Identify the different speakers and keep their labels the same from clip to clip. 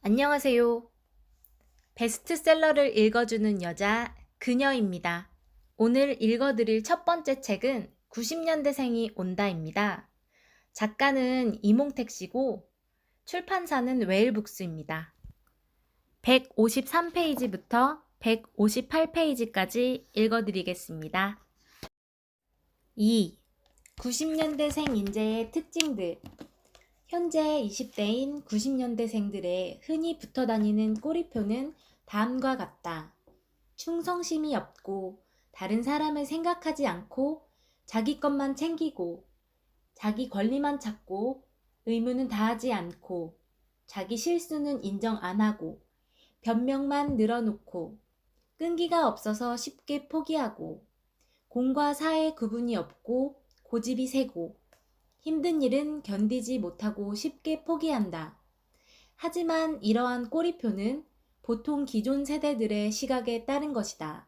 Speaker 1: 안녕하세요. 베스트셀러를 읽어주는 여자 그녀입니다. 오늘 읽어드릴 첫 번째 책은 90년대생이 온다입니다. 작가는 이몽택 씨고 출판사는 웨일북스입니다. 153페이지부터 158페이지까지 읽어드리겠습니다. 2. 90년대생 인재의 특징들. 현재 20대인 90년대생들의 흔히 붙어다니는 꼬리표는 다음과 같다. 충성심이 없고 다른 사람을 생각하지 않고 자기 것만 챙기고 자기 권리만 찾고 의무는 다하지 않고 자기 실수는 인정 안 하고 변명만 늘어놓고 끈기가 없어서 쉽게 포기하고 공과 사의 구분이 없고 고집이 세고 힘든 일은 견디지 못하고 쉽게 포기한다. 하지만 이러한 꼬리표는 보통 기존 세대들의 시각에 따른 것이다.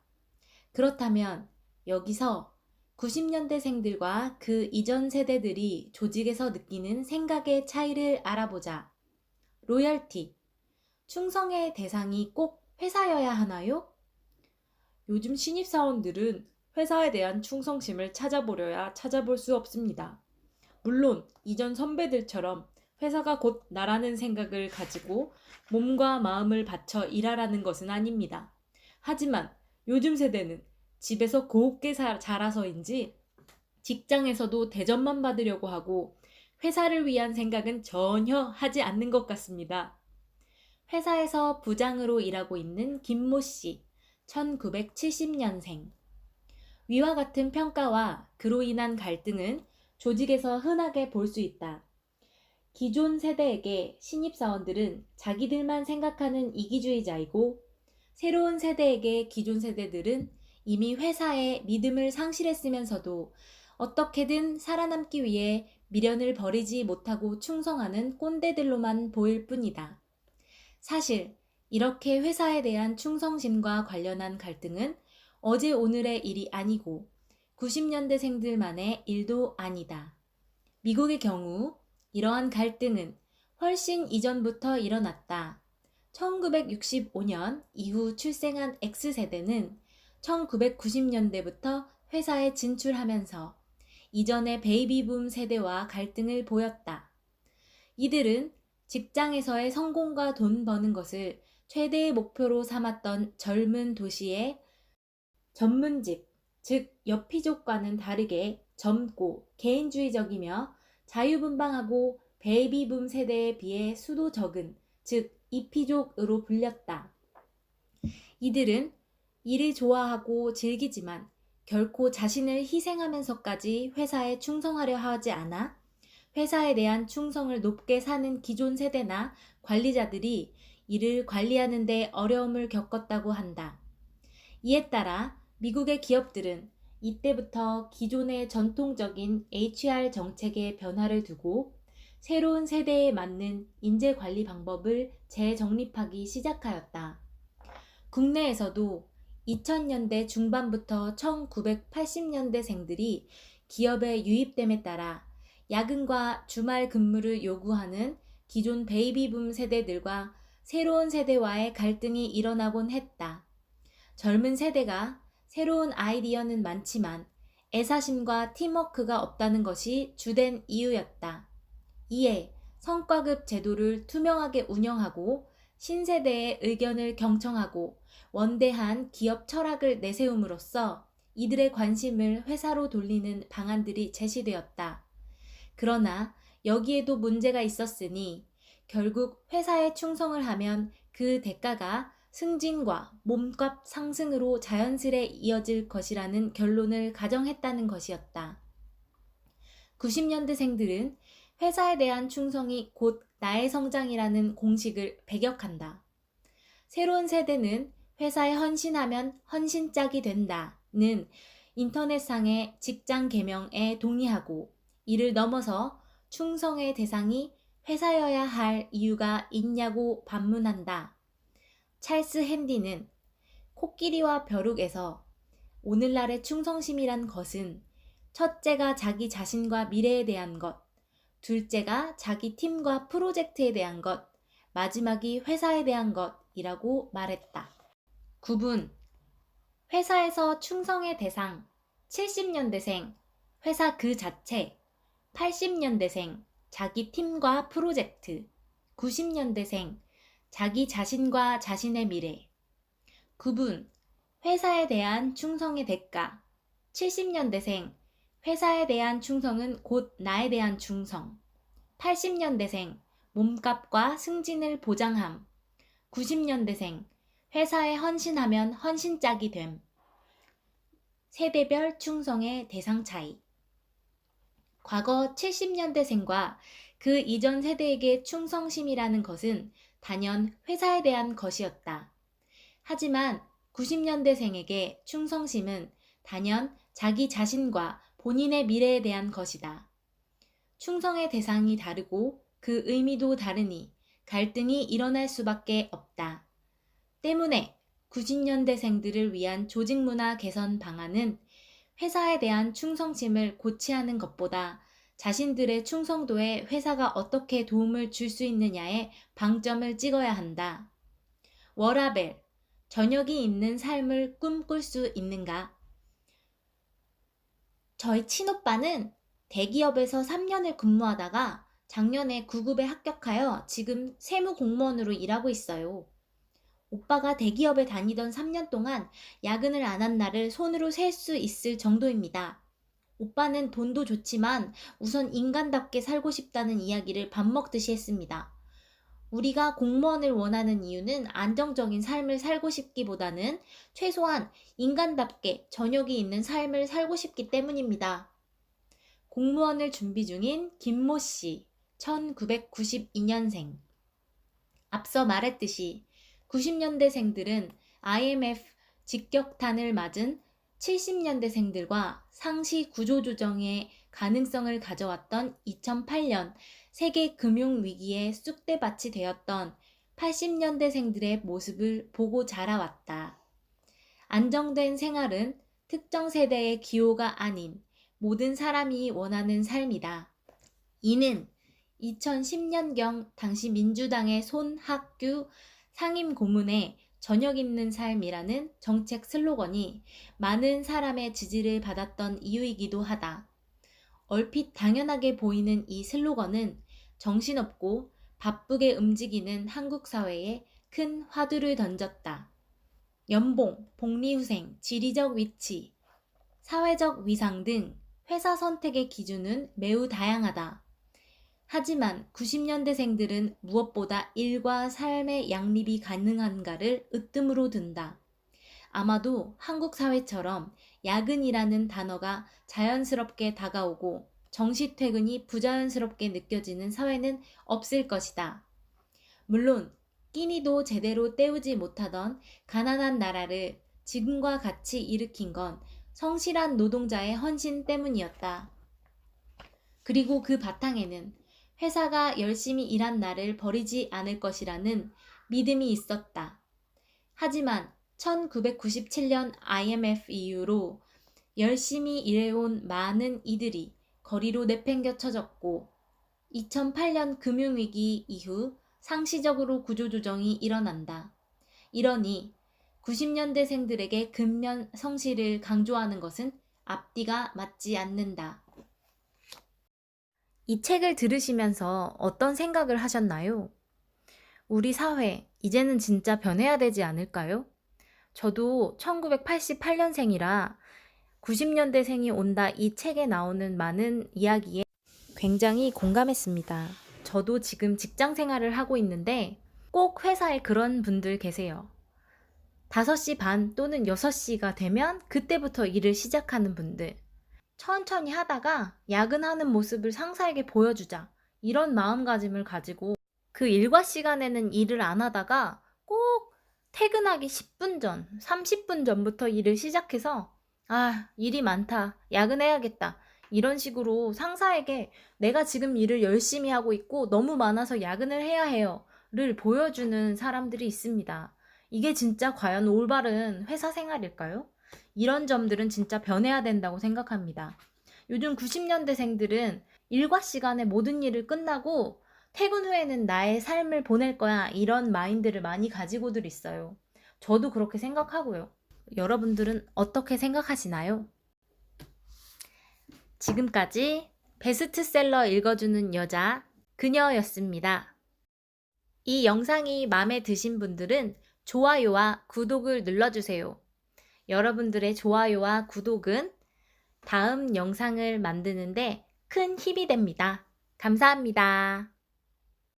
Speaker 1: 그렇다면 여기서 90년대생들과 그 이전 세대들이 조직에서 느끼는 생각의 차이를 알아보자. 로열티. 충성의 대상이 꼭 회사여야 하나요? 요즘 신입사원들은 회사에 대한 충성심을 찾아보려야 찾아볼 수 없습니다. 물론 이전 선배들처럼 회사가 곧 나라는 생각을 가지고 몸과 마음을 바쳐 일하라는 것은 아닙니다. 하지만 요즘 세대는 집에서 곱게 자라서인지 직장에서도 대접만 받으려고 하고 회사를 위한 생각은 전혀 하지 않는 것 같습니다. 회사에서 부장으로 일하고 있는 김모 씨, 1970년생. 위와 같은 평가와 그로 인한 갈등은 조직에서 흔하게 볼 수 있다. 기존 세대에게 신입사원들은 자기들만 생각하는 이기주의자이고 새로운 세대에게 기존 세대들은 이미 회사에 믿음을 상실했으면서도 어떻게든 살아남기 위해 미련을 버리지 못하고 충성하는 꼰대들로만 보일 뿐이다. 사실 이렇게 회사에 대한 충성심과 관련한 갈등은 어제 오늘의 일이 아니고 90년대생들만의 일도 아니다. 미국의 경우 이러한 갈등은 훨씬 이전부터 일어났다. 1965년 이후 출생한 X세대는 1990년대부터 회사에 진출하면서 이전의 베이비붐 세대와 갈등을 보였다. 이들은 직장에서의 성공과 돈 버는 것을 최대의 목표로 삼았던 젊은 도시의 전문직, 즉 여피족과는 다르게 젊고 개인주의적이며 자유분방하고 베이비붐 세대에 비해 수도 적은, 즉 이피족으로 불렸다. 이들은 일을 좋아하고 즐기지만 결코 자신을 희생하면서까지 회사에 충성하려 하지 않아 회사에 대한 충성을 높게 사는 기존 세대나 관리자들이 이를 관리하는 데 어려움을 겪었다고 한다. 이에 따라 미국의 기업들은 이때부터 기존의 전통적인 HR 정책의 변화를 두고 새로운 세대에 맞는 인재 관리 방법을 재정립하기 시작하였다. 국내에서도 2000년대 중반부터 1980년대생들이 기업에 유입됨에 따라 야근과 주말 근무를 요구하는 기존 베이비붐 세대들과 새로운 세대와의 갈등이 일어나곤 했다. 젊은 세대가 새로운 아이디어는 많지만 애사심과 팀워크가 없다는 것이 주된 이유였다. 이에 성과급 제도를 투명하게 운영하고 신세대의 의견을 경청하고 원대한 기업 철학을 내세움으로써 이들의 관심을 회사로 돌리는 방안들이 제시되었다. 그러나 여기에도 문제가 있었으니 결국 회사에 충성을 하면 그 대가가 승진과 몸값 상승으로 자연스레 이어질 것이라는 결론을 가정했다는 것이었다. 90년대생들은 회사에 대한 충성이 곧 나의 성장이라는 공식을 배격한다. 새로운 세대는 회사에 헌신하면 헌신짝이 된다는 인터넷상의 직장 계명에 동의하고 이를 넘어서 충성의 대상이 회사여야 할 이유가 있냐고 반문한다. 찰스 핸디는 코끼리와 벼룩에서 오늘날의 충성심이란 것은 첫째가 자기 자신과 미래에 대한 것, 둘째가 자기 팀과 프로젝트에 대한 것, 마지막이 회사에 대한 것이라고 말했다. 9분. 회사에서 충성의 대상 70년대생, 회사 그 자체 80년대생, 자기 팀과 프로젝트 90년대생, 자기 자신과 자신의 미래 9분. 회사에 대한 충성의 대가 70년대생, 회사에 대한 충성은 곧 나에 대한 충성 80년대생, 몸값과 승진을 보장함 90년대생, 회사에 헌신하면 헌신짝이 됨 세대별 충성의 대상 차이 과거 70년대생과 그 이전 세대에게 충성심이라는 것은 단연 회사에 대한 것이었다. 하지만 90년대생에게 충성심은 단연 자기 자신과 본인의 미래에 대한 것이다. 충성의 대상이 다르고 그 의미도 다르니 갈등이 일어날 수밖에 없다. 때문에 90년대생들을 위한 조직문화 개선 방안은 회사에 대한 충성심을 고취하는 것보다 자신들의 충성도에 회사가 어떻게 도움을 줄 수 있느냐에 방점을 찍어야 한다. 워라벨, 저녁이 있는 삶을 꿈꿀 수 있는가? 저희 친오빠는 대기업에서 3년을 근무하다가 작년에 9급에 합격하여 지금 세무공무원으로 일하고 있어요. 오빠가 대기업에 다니던 3년 동안 야근을 안 한 날을 손으로 셀 수 있을 정도입니다. 오빠는 돈도 좋지만 우선 인간답게 살고 싶다는 이야기를 밥 먹듯이 했습니다. 우리가 공무원을 원하는 이유는 안정적인 삶을 살고 싶기보다는 최소한 인간답게 저녁이 있는 삶을 살고 싶기 때문입니다. 공무원을 준비 중인 김모 씨, 1992년생. 앞서 말했듯이 90년대생들은 IMF 직격탄을 맞은 70년대생들과 상시 구조조정의 가능성을 가져왔던 2008년 세계 금융위기의 쑥대밭이 되었던 80년대생들의 모습을 보고 자라왔다. 안정된 생활은 특정 세대의 기호가 아닌 모든 사람이 원하는 삶이다. 이는 2010년경 당시 민주당의 손학규 상임고문의 저녁 있는 삶이라는 정책 슬로건이 많은 사람의 지지를 받았던 이유이기도 하다. 얼핏 당연하게 보이는 이 슬로건은 정신없고 바쁘게 움직이는 한국 사회에 큰 화두를 던졌다. 연봉, 복리후생, 지리적 위치, 사회적 위상 등 회사 선택의 기준은 매우 다양하다. 하지만 90년대생들은 무엇보다 일과 삶의 양립이 가능한가를 으뜸으로 둔다. 아마도 한국 사회처럼 야근이라는 단어가 자연스럽게 다가오고 정시퇴근이 부자연스럽게 느껴지는 사회는 없을 것이다. 물론 끼니도 제대로 때우지 못하던 가난한 나라를 지금과 같이 일으킨 건 성실한 노동자의 헌신 때문이었다. 그리고 그 바탕에는 회사가 열심히 일한 나를 버리지 않을 것이라는 믿음이 있었다. 하지만 1997년 IMF 이후로 열심히 일해온 많은 이들이 거리로 내팽겨쳐졌고 2008년 금융위기 이후 상시적으로 구조조정이 일어난다. 이러니 90년대생들에게 근면 성실을 강조하는 것은 앞뒤가 맞지 않는다. 이 책을 들으시면서 어떤 생각을 하셨나요? 우리 사회, 이제는 진짜 변해야 되지 않을까요? 저도 1988년생이라 90년대생이 온다 이 책에 나오는 많은 이야기에 굉장히 공감했습니다. 저도 지금 직장 생활을 하고 있는데 꼭 회사에 그런 분들 계세요. 5시 반 또는 6시가 되면 그때부터 일을 시작하는 분들. 천천히 하다가 야근하는 모습을 상사에게 보여주자. 이런 마음가짐을 가지고 그 일과 시간에는 일을 안 하다가 꼭 퇴근하기 10분 전, 30분 전부터 일을 시작해서 일이 많다. 야근해야겠다. 이런 식으로 상사에게 내가 지금 일을 열심히 하고 있고 너무 많아서 야근을 해야 해요. 를 보여주는 사람들이 있습니다. 이게 진짜 과연 올바른 회사 생활일까요? 이런 점들은 진짜 변해야 된다고 생각합니다. 요즘 90년대생들은 일과 시간에 모든 일을 끝나고 퇴근 후에는 나의 삶을 보낼 거야. 이런 마인드를 많이 가지고들 있어요. 저도 그렇게 생각하고요. 여러분들은 어떻게 생각하시나요? 지금까지 베스트셀러 읽어주는 여자 그녀였습니다. 이 영상이 마음에 드신 분들은 좋아요와 구독을 눌러주세요. 여러분들의 좋아요와 구독은 다음 영상을 만드는데 큰 힘이 됩니다. 감사합니다.